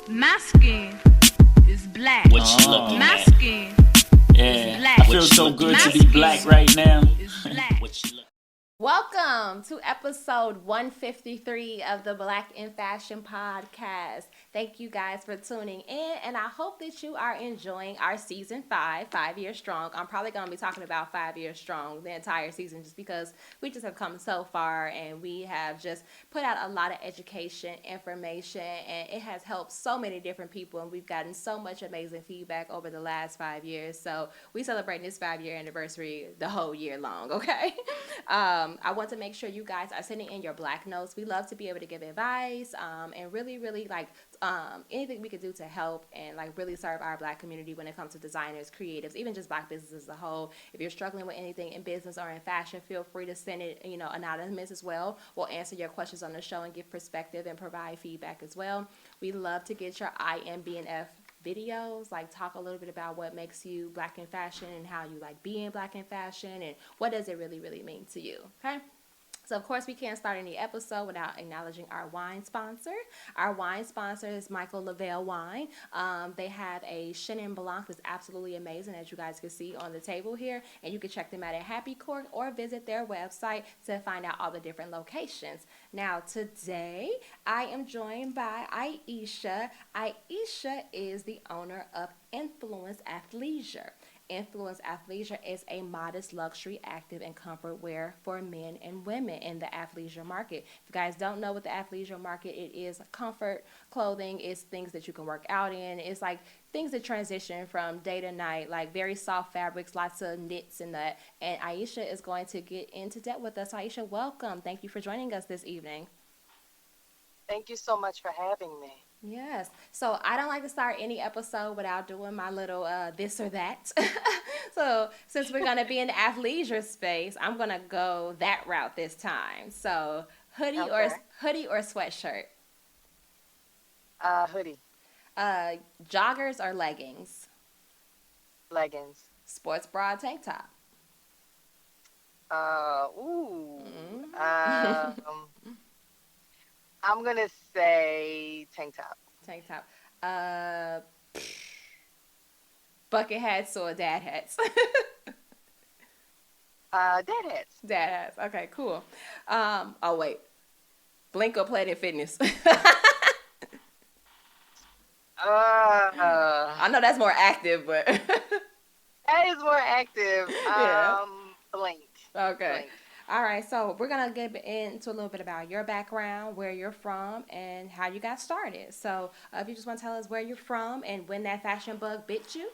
My skin is black. What you looking My at? skin Yeah, is black. I feel so good to be black right now. is black. What you look- Welcome to episode 153 of the Black in Fashion podcast. Thank you guys for tuning in, and I hope that you are enjoying our season 5 years strong. I'm probably going to be talking about 5 years strong the entire season just because we just have come so far and we have just put out a lot of education, information, and it has helped so many different people, and we've gotten so much amazing feedback over the last 5 years. So we celebrating this 5-year anniversary the whole year long, okay? I want to make sure you guys are sending in your black notes. We love to be able to give advice and really anything we could do to help and like really serve our black community when it comes to designers, creatives, even just black businesses as a whole. If you're struggling with anything in business or in fashion, feel free to send it, anonymous as well. We'll answer your questions on the show and give perspective and provide feedback as well. We love to get your BNF videos, like talk a little bit about what makes you black in fashion and how you like being black in fashion and what does it really mean to you, okay? So, of course, we can't start any episode without acknowledging our wine sponsor. Our wine sponsor is Lavelle Wine. They have a Chenin Blanc that's absolutely amazing, as you guys can see on the table here. And you can check them out at Happy Court or visit their website to find out all the different locations. Now, today, I am joined by AiShah. AiShah is the owner of Athleisure. Athleisure is a modest luxury, active, and comfort wear for men and women in the athleisure market. If you guys don't know what the athleisure market, it is comfort clothing. It's things that you can work out in. It's like things that transition from day to night, like very soft fabrics, lots of knits and that. And AiShah is going to get into depth with us. AiShah, welcome. Thank you for joining us this evening. Thank you so much for having me. Yes. So I don't like to start any episode without doing my little this or that. So since we're going to be in the athleisure space, I'm going to go that route this time. So hoodie Okay. or sweatshirt? Hoodie, Joggers or leggings? leggings. Sports bra, tank top? I'm gonna say tank top. Tank top. Bucket hats or dad hats? Dad hats. Dad hats. Okay, cool. Oh wait. Blink or Planet Fitness? I know that's more active, but That is more active. Yeah. Blink. okay. Blink. All right, so we're gonna get into a little bit about your background, where you're from, and how you got started. So, if you just want to tell us where you're from and when that fashion bug bit you.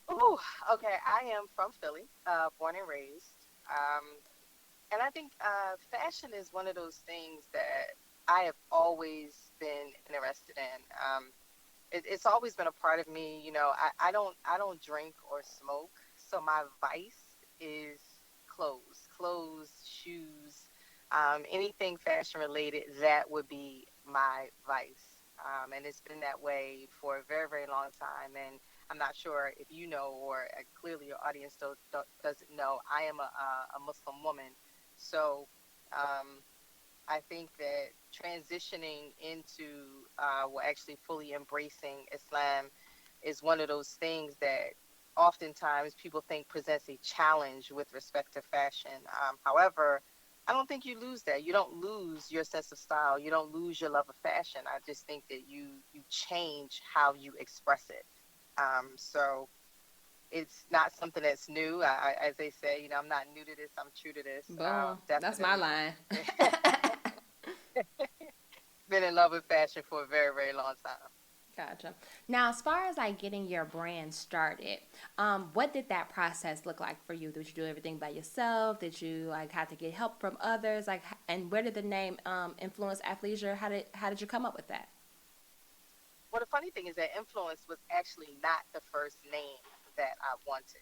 Ooh, okay. I am from Philly, born and raised. And I think fashion is one of those things that I have always been interested in. It's always been a part of me. I don't drink or smoke, so my vice is clothes, shoes, anything fashion related. That would be my vice, and it's been that way for a very long time. And I'm not sure if you know, or clearly your audience doesn't know, I am a Muslim woman. So I think that transitioning into, actually fully embracing Islam is one of those things that oftentimes people think presents a challenge with respect to fashion. However, I don't think you lose that. You don't lose your sense of style. You don't lose your love of fashion. I just think that you change how you express it. So it's not something that's new. As they say, I'm not new to this. I'm true to this. Boom. That's my line. Been in love with fashion for a very long time. Gotcha. Now, as far as like getting your brand started, what did that process look like for you? Did you do everything by yourself? Did you like have to get help from others? Like, and where did the name Influence Athleisure? How did you come up with that? Well, the funny thing is that Influence was actually not the first name that I wanted.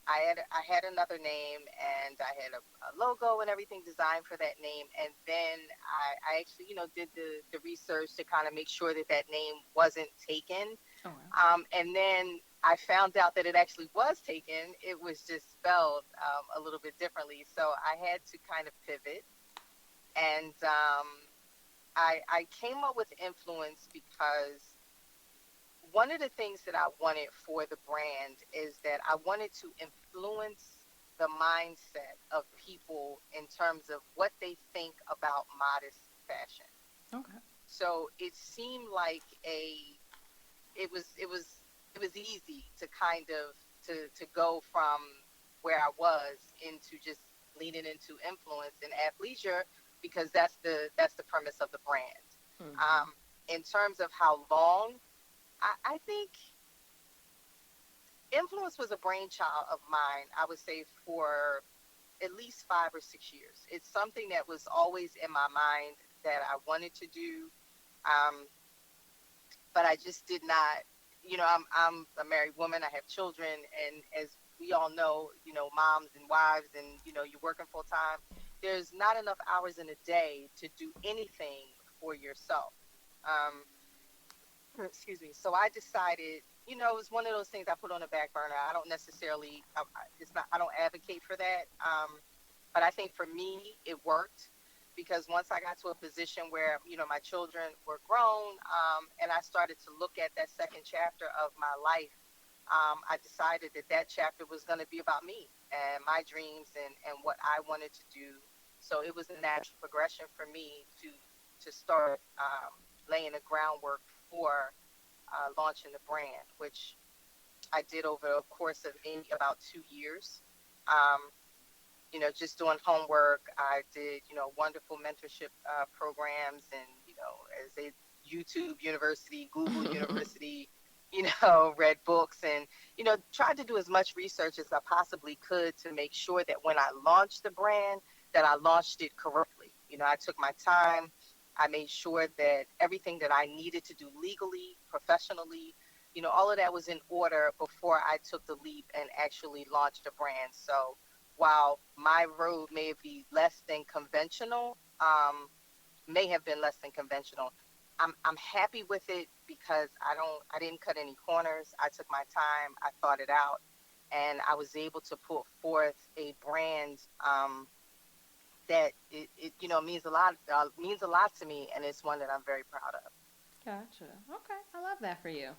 I had another name, and I had a logo and everything designed for that name. And then I actually, did the research to kind of make sure that name wasn't taken. Oh, wow. And then I found out that it actually was taken. It was just spelled a little bit differently. So I had to kind of pivot. And I came up with influence because one of the things that I wanted for the brand is that I wanted to influence the mindset of people in terms of what they think about modest fashion. Okay. So it seemed like it was it was it was easy to kind of to go from where I was into just leaning into influence and athleisure because that's the premise of the brand. Mm-hmm. In terms of how long, I think influence was a brainchild of mine, I would say for at least 5 or 6 years. It's something that was always in my mind that I wanted to do. Um, but I just did not. I'm a married woman. I have children, and as we all know, moms and wives, and you're working full time. There's not enough hours in a day to do anything for yourself. Um, excuse me. So I decided, it was one of those things I put on the back burner. I don't necessarily, it's not, I don't advocate for that. But I think for me, it worked because once I got to a position where, my children were grown, and I started to look at that second chapter of my life, I decided that that chapter was going to be about me and my dreams and what I wanted to do. So it was a natural progression for me to start laying the groundwork for launching the brand, which I did over a course of maybe about 2 years. Um, just doing homework. I did, wonderful mentorship programs and, as a YouTube University, Google University, read books and, tried to do as much research as I possibly could to make sure that when I launched the brand, that I launched it correctly. I took my time. I made sure that everything that I needed to do legally, professionally, all of that was in order before I took the leap and actually launched a brand. So while my road may be less than conventional, may have been less than conventional, I'm happy with it because I didn't cut any corners. I took my time, I thought it out, and I was able to put forth a brand that means a lot to me, and it's one that I'm very proud of. Gotcha. Okay, I love that for you.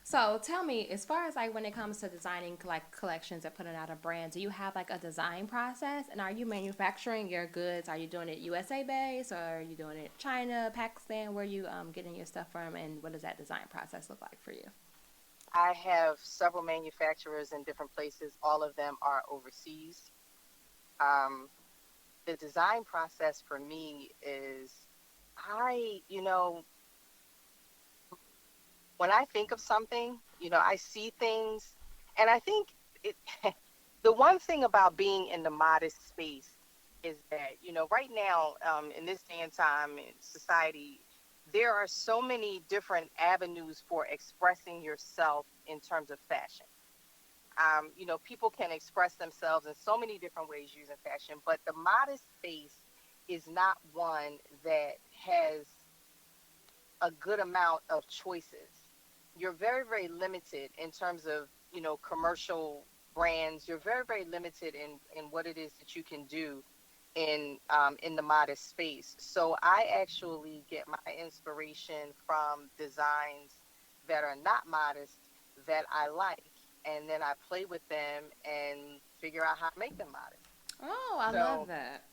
So tell me, as far as like when it comes to designing like collections and putting out a brand, do you have like a design process? And are you manufacturing your goods? Are you doing it USA based, or are you doing it China, Pakistan? Where are you getting your stuff from, and what does that design process look like for you? I have several manufacturers in different places. All of them are overseas. Um, the design process for me is I, you know, when I think of something, I see things, and I think it. The one thing about being in the modest space is that right now, in this day and time in society, there are so many different avenues for expressing yourself in terms of fashion. People can express themselves in so many different ways using fashion, but the modest space is not one that has a good amount of choices. You're very, very limited in terms of, commercial brands. You're very, very limited in what it is that you can do in the modest space. So I actually get my inspiration from designs that are not modest that I like, and then I play with them and figure out how to make them modest. Oh, I love So that.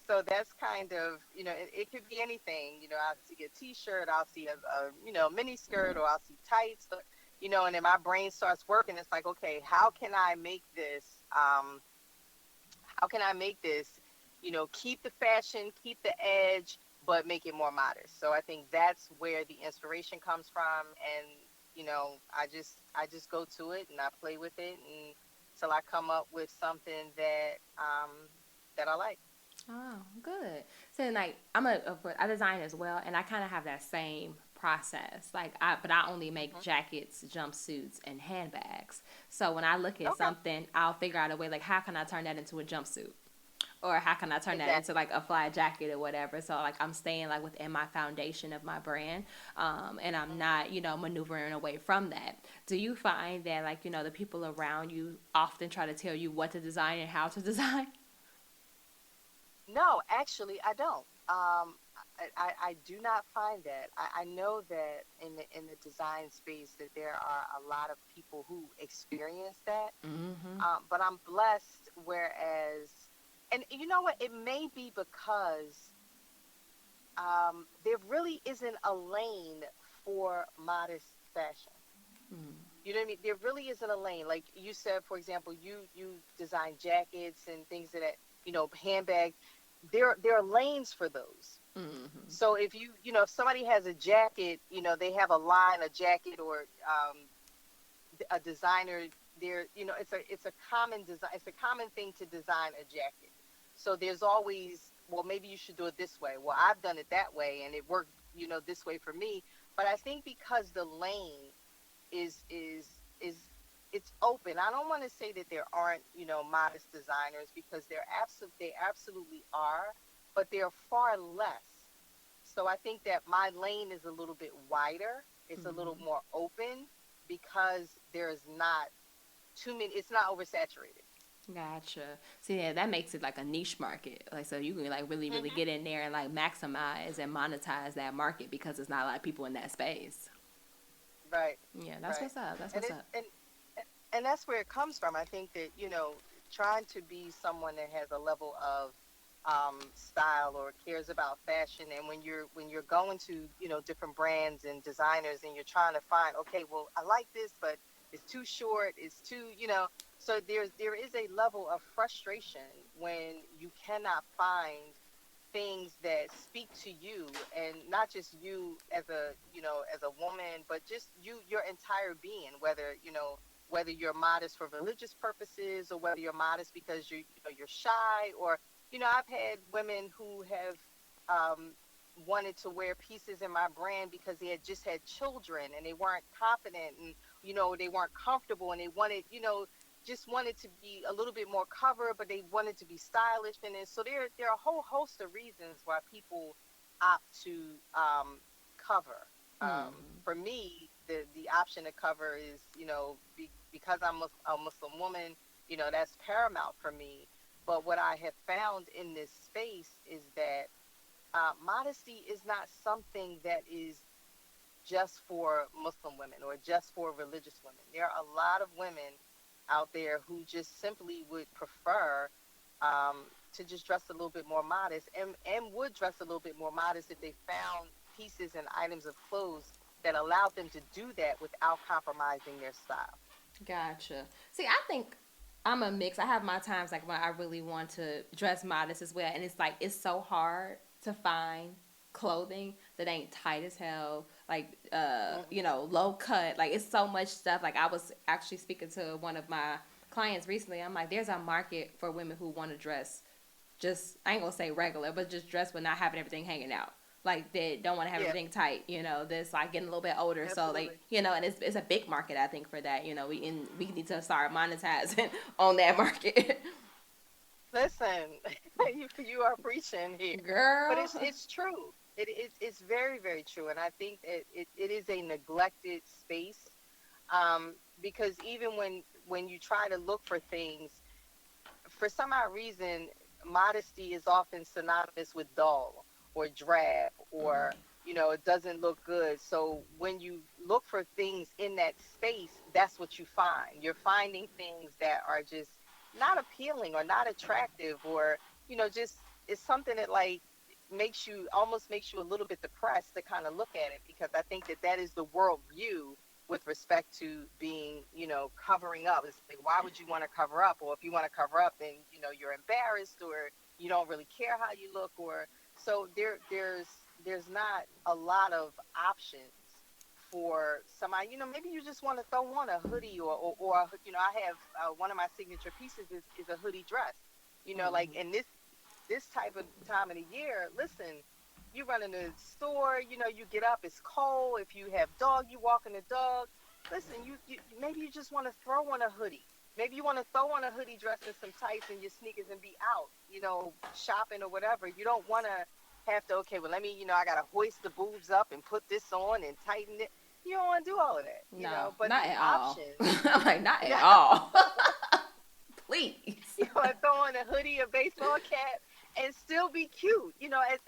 so that's kind of, it could be anything. I'll see a t-shirt, I'll see a mini skirt, or I'll see tights, and then my brain starts working. It's like, okay, how can I make this, keep the fashion, keep the edge, but make it more modest. So I think that's where the inspiration comes from. And, I just go to it and I play with it and till I come up with something that I like. Oh, good. So like I design as well, and I kind of have that same process. But I only make Hmm. jackets, jumpsuits, and handbags. So when I look at Okay. something, I'll figure out a way like how can I turn that into a jumpsuit, or how can I turn that into Exactly. like a fly jacket or whatever. So like I'm staying like within my foundation of my brand, and I'm Hmm. not maneuvering away from that. Do you find that like the people around you often try to tell you what to design and how to design? No, actually, I don't. Um, I do not find that. I know that in the design space that there are a lot of people who experience that. Mm-hmm. But I'm blessed, whereas, and you know what? It may be because there really isn't a lane for modest fashion. You know what I mean? There really isn't a lane. Like you said, for example, you design jackets and things of that, handbags. There are lanes for those. Mm-hmm. So if if somebody has a jacket, they have a line, a jacket, or a designer there, it's a common design, it's a common thing to design a jacket. So there's always, well, maybe you should do it this way. Well, I've done it that way and it worked, this way for me. But I think because the lane is it's open. I don't want to say that there aren't, modest designers, because they absolutely are, but they're far less. So I think that my lane is a little bit wider. It's a little more open because there's not too many, it's not oversaturated. Gotcha. See, yeah, that makes it like a niche market. Like, so you can like really, really Hmm. get in there and like maximize and monetize that market because there's not a lot of people in that space. Right, Yeah, that's right. what's up. That's And what's it up. and that's where it comes from. I think that, trying to be someone that has a level of style or cares about fashion, and when you're going to, different brands and designers, and you're trying to find, okay, well, I like this, but it's too short, it's too, so there is a level of frustration when you cannot find things that speak to you, and not just you as a woman, but just your entire being, whether you're modest for religious purposes, or whether you're modest because you're shy, or I've had women who have um wanted to wear pieces in my brand because they had just had children and they weren't confident, and they weren't comfortable, and they wanted, just wanted to be a little bit more covered, but they wanted to be stylish in it. So there are a whole host of reasons why people opt to cover. For me, the option to cover is, because I'm a Muslim woman, that's paramount for me. But what I have found in this space is that modesty is not something that is just for Muslim women or just for religious women. There are a lot of women out there who just simply would prefer to just dress a little bit more modest, and would dress a little bit more modest if they found pieces and items of clothes that allowed them to do that without compromising their style. Gotcha. See, I think I'm a mix. I have my times like when I really want to dress modest as well, and it's like it's so hard to find clothing that ain't tight as hell, like Hmm. low cut. Like it's so much stuff. Like I was actually speaking to one of my clients recently. I'm like, there's a market for women who want to dress just I ain't gonna say regular, but just dress but not having everything hanging out. Like they don't want to have Yeah, everything tight, that's like getting a little bit older. So like, absolutely. and it's a big market I think for that. We need to start monetizing on that market. Listen, you are preaching here, but Girl. it's true. It's very, very true, and I think it is a neglected space, because even when you try to look for things, for some odd reason, modesty is often synonymous with dull or drab, or it doesn't look good. So when you look for things in that space, that's what you find. You're finding things that are just not appealing or not attractive, or just it's something that like makes you a little bit depressed to kind of look at it, because I think that is the world view with respect to being, covering up. It's like, why would you want to cover up? Or if you want to cover up, then, you're embarrassed, or you don't really care how you look, or so there's not a lot of options for somebody. Maybe you just want to throw on a hoodie, I have one of my signature pieces is a hoodie dress. Like in this type of time of the year, listen, you run in the store, you get up, it's cold. If you have dog, you walking the dog. Listen, you maybe you just want to throw on a hoodie. Maybe you want to throw on a hoodie dress and some tights and your sneakers and be out, shopping or whatever. You don't want to have to, okay, well, let me, I got to hoist the boobs up and put this on and tighten it. You don't want to do all of that, No, but not the at all. options, I'm like, not at no, all. Please. you want to throw on a hoodie, a baseball cap, and still be cute.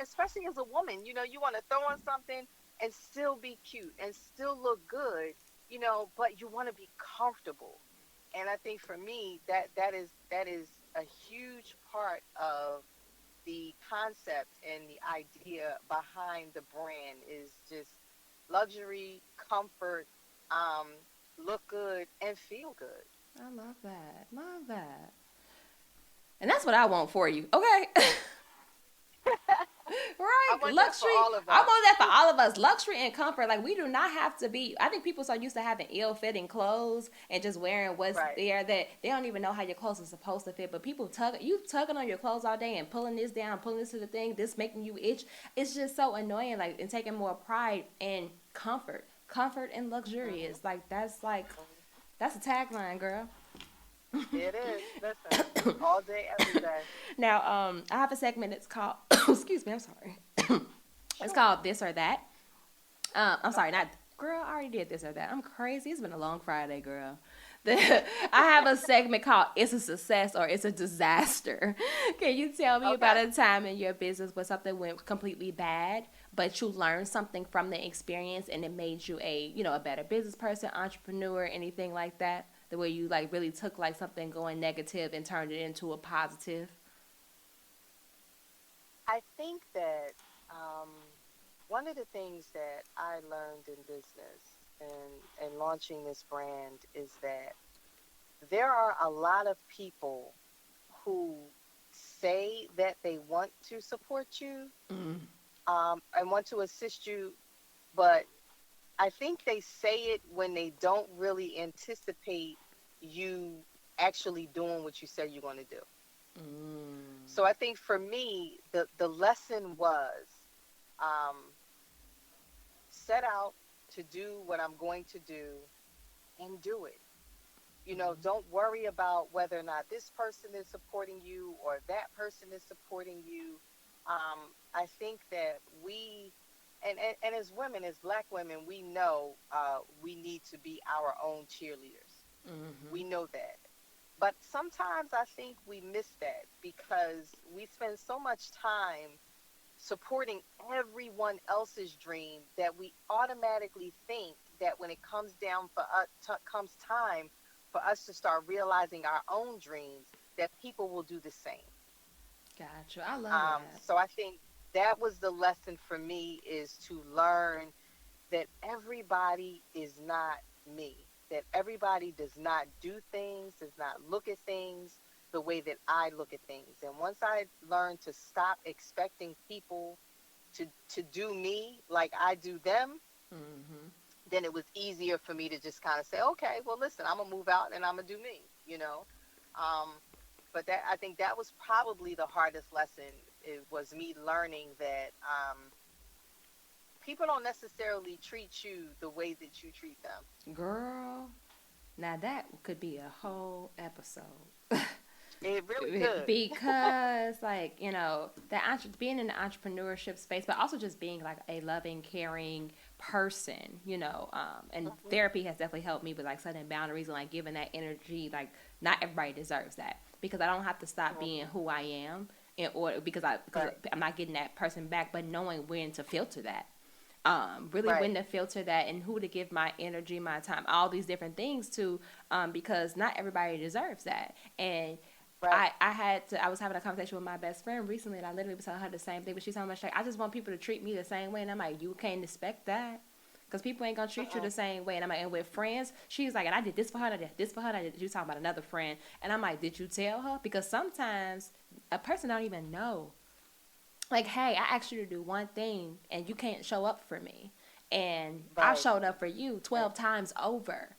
Especially as a woman, you want to throw on something and still be cute and still look good, but you want to be comfortable. And I think for me that is a huge part of the concept and the idea behind the brand is just luxury, comfort, um, look good and feel good. I love that. Love that. And that's what I want for you. Okay. I Right. want that for Luxury. all of I us. want that for all of us. Luxury and comfort. Like, we do not have to be. I think people are so used to having ill fitting clothes and just wearing what's Right. there that they don't even know how your clothes are supposed to fit. But people tugging on your clothes all day and pulling this down, pulling this to the thing, this making you itch. It's just so annoying. Like, and taking more pride in comfort and Hmm. luxurious. That's a tagline, girl. It is. Listen, all day, every day. Now, I have a segment. It's called. Excuse me. I'm sorry. It's Sure. called This or That. I'm sorry, Okay. not girl. I already did this or that. I'm crazy. It's been a long Friday, girl. I have a segment called "It's a Success or It's a Disaster." Can you tell me about Okay. a time in your business where something went completely bad, but you learned something from the experience and it made you a better business person, entrepreneur, anything like that? The way you like really took like something going negative and turned it into a positive. I think that um, one of the things that I learned in business and launching this brand is that there are a lot of people who say that they want to support you, Mm. and want to assist you, but I think they say it when they don't really anticipate you actually doing what you said you're going to do. Mm. So I think for me, the lesson was, um, set out to do what I'm going to do and do it. Don't worry about whether or not this person is supporting you or that person is supporting you. I think that and as women, as Black women, we know we need to be our own cheerleaders. Mm-hmm. We know that. But sometimes I think we miss that because we spend so much time supporting everyone else's dream that we automatically think that when it comes down for us comes time for us to start realizing our own dreams, that people will do the same. Gotcha. I love that. So I think that was the lesson for me, is to learn that everybody is not me, that everybody does not do things, does not look at things the way that I look at things. And once I learned to stop expecting people to do me like I do them, Mm-hmm. then it was easier for me to just kind of say, okay, well, listen, I'm gonna move out and I'm gonna do me. Um, but that I think that was probably the hardest lesson. It was me learning that people don't necessarily treat you the way that you treat them. Girl, now that could be a whole episode. It really could. Because being in the entrepreneurship space, but also just being like a loving, caring person, and Hmm. therapy has definitely helped me with like setting boundaries and like giving that energy. Like, not everybody deserves that, because I don't have to stop being Hmm. who I am in order, because Right. I'm not getting that person back, but knowing when to filter that, really Right. when to filter that and who to give my energy, my time, all these different things to, because not everybody deserves that. And Right. I was having a conversation with my best friend recently, and I literally was telling her the same thing, but she's telling me, like, I just want people to treat me the same way. And I'm like, you can't expect that. Because people ain't gonna treat you Mm-mm. the same way. And I'm like, and with friends, she's like, and I did this for her, and I did this for her, and I did, you talking about another friend. And I'm like, did you tell her? Because sometimes a person don't even know, like, hey, I asked you to do one thing and you can't show up for me, and I Right. showed up for you Right. 12 times over.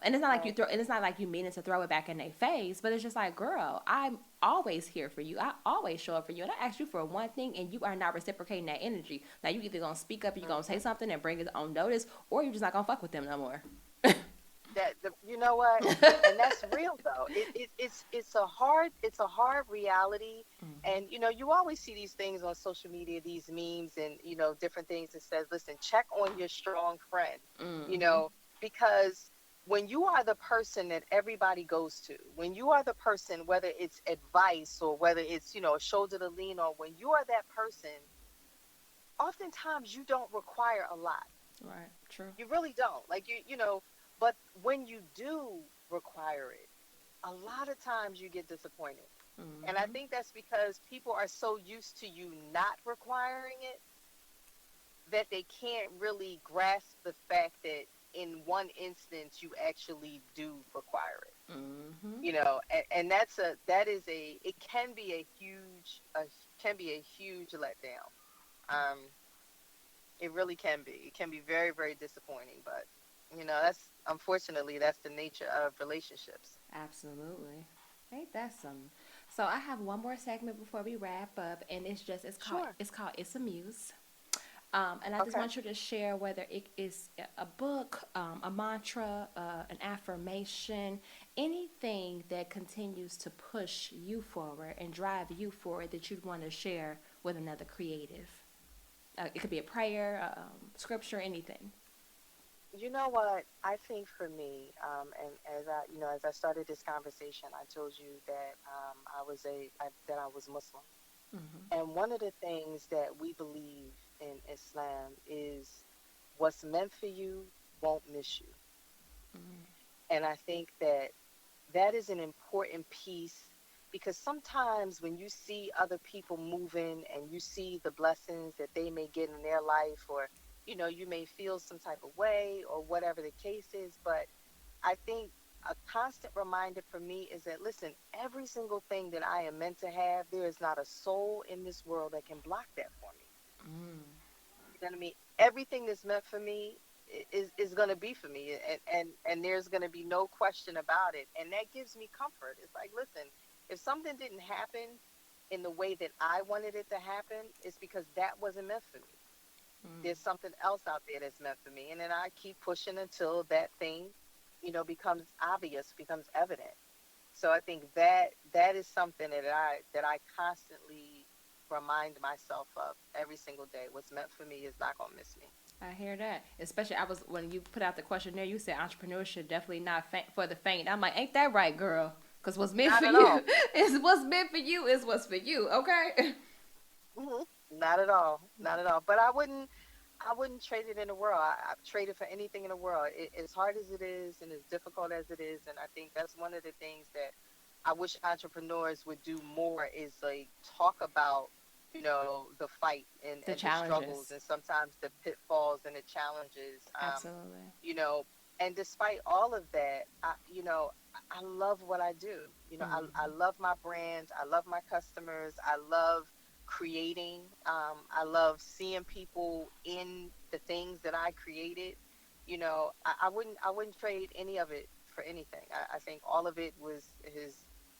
And it's not like Right. it's not like you meaning to throw it back in their face, but it's just like, girl, I'm always here for you. I always show up for you, and I asked you for one thing, and you are not reciprocating that energy. Now you either gonna speak up, and you gonna say Hmm. something and bring it on notice, or you just not gonna fuck with them no more. You know what? And that's real though. It's a hard reality. And you always see these things on social media, these memes and different things that says, listen, check on your strong friend. You Mm-hmm. know, because when you are the person that everybody goes to, when you are the person, whether it's advice or whether it's, a shoulder to lean on, when you are that person, oftentimes you don't require a lot. Right. True. You really don't. Like but when you do require it, a lot of times you get disappointed. And I Mm-hmm. think that's because people are so used to you not requiring it that they can't really grasp the fact that in one instance you actually do require it. Mm-hmm. And it can be a huge letdown. Um, it really can be. It can be very, very disappointing, but that's unfortunately that's the nature of relationships. Absolutely. Ain't that something? So I have one more segment before we wrap up, and Sure. it's called It's a Muse. And I just Okay. want you to share whether it is a book, a mantra, an affirmation, anything that continues to push you forward and drive you forward that you'd want to share with another creative. It could be a prayer, scripture, anything. You know what? I think for me, and as I started this conversation, I told you that that I was Muslim, Mm-hmm. and one of the things that we believe in Islam is what's meant for you won't miss you, Mm-hmm. and I think that that is an important piece because sometimes when you see other people moving and you see the blessings that they may get in their life, or you may feel some type of way or whatever the case is, but I think a constant reminder for me is that, listen, every single thing that I am meant to have, there is not a soul in this world that can block that for me. Mm. You know what I mean? Everything that's meant for me is going to be for me, and there's going to be no question about it, and that gives me comfort. It's like, listen, if something didn't happen in the way that I wanted it to happen, it's because that wasn't meant for me. Mm. There's something else out there that's meant for me, and then I keep pushing until that thing, becomes obvious, becomes evident. So I think that is something that I constantly remind myself of every single day. What's meant for me is not gonna miss me. I hear that. Especially, when you put out the questionnaire, you said entrepreneurship definitely not for the faint. I'm like, ain't that right, girl? Because what's meant Not for at you all. is what's meant for you is what's for you. Okay. Not at all. Not at all. But I wouldn't trade it in the world. I've traded for anything in the world. As hard as it is and as difficult as it is, and I think that's one of the things that I wish entrepreneurs would do more is like talk about, the fight The and the struggles challenges. and sometimes the pitfalls and the challenges. Absolutely. You know, and despite all of that, I love what I do. I Mm-hmm. love my brand. I love my customers. I love creating. I love seeing people in the things that I created. I wouldn't trade any of it for anything. I think all of it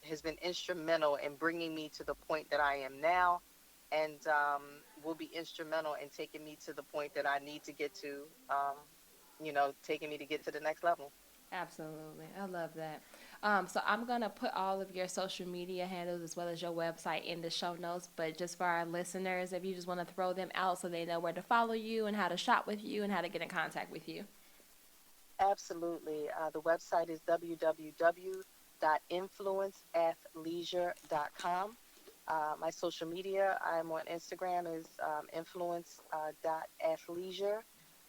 has been instrumental in bringing me to the point that I am now, and will be instrumental in taking me to the point that I need to get to. Taking me to get to the next level. Absolutely. I love that. So I'm going to put all of your social media handles as well as your website in the show notes. But just for our listeners, if you just want to throw them out so they know where to follow you and how to shop with you and how to get in contact with you. Absolutely. The website is www.influenceathleisure.com. My social media, I'm on Instagram is influence.athleisure.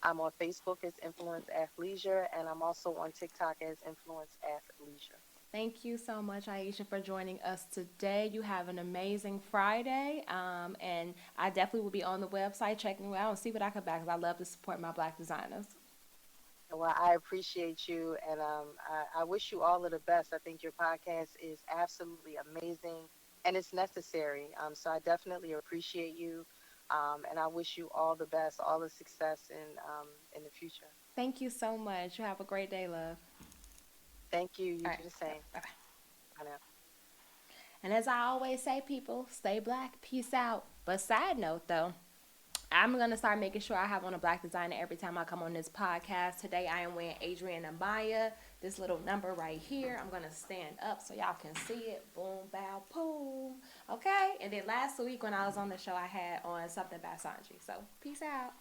I'm on Facebook as Influence Athleisure, and I'm also on TikTok as Influence Athleisure. Thank you so much, Aisha, for joining us today. You have an amazing Friday. And I definitely will be on the website checking it out and see what I can back because I love to support my black designers. Well, I appreciate you, and I wish you all of the best. I think your podcast is absolutely amazing, and it's necessary. So I definitely appreciate you, and I wish you all the best, all the success in the future. Thank you so much. You have a great day, love. Thank you. You All do right. the same. Bye bye. I know. And as I always say, people, stay black. Peace out. But side note, though, I'm going to start making sure I have on a black designer every time I come on this podcast. Today, I am wearing Adrian Amaya. This little number right here. I'm going to stand up so y'all can see it. Boom, bow, boom. Okay? And then last week when I was on the show, I had on something by Sanji. So, peace out.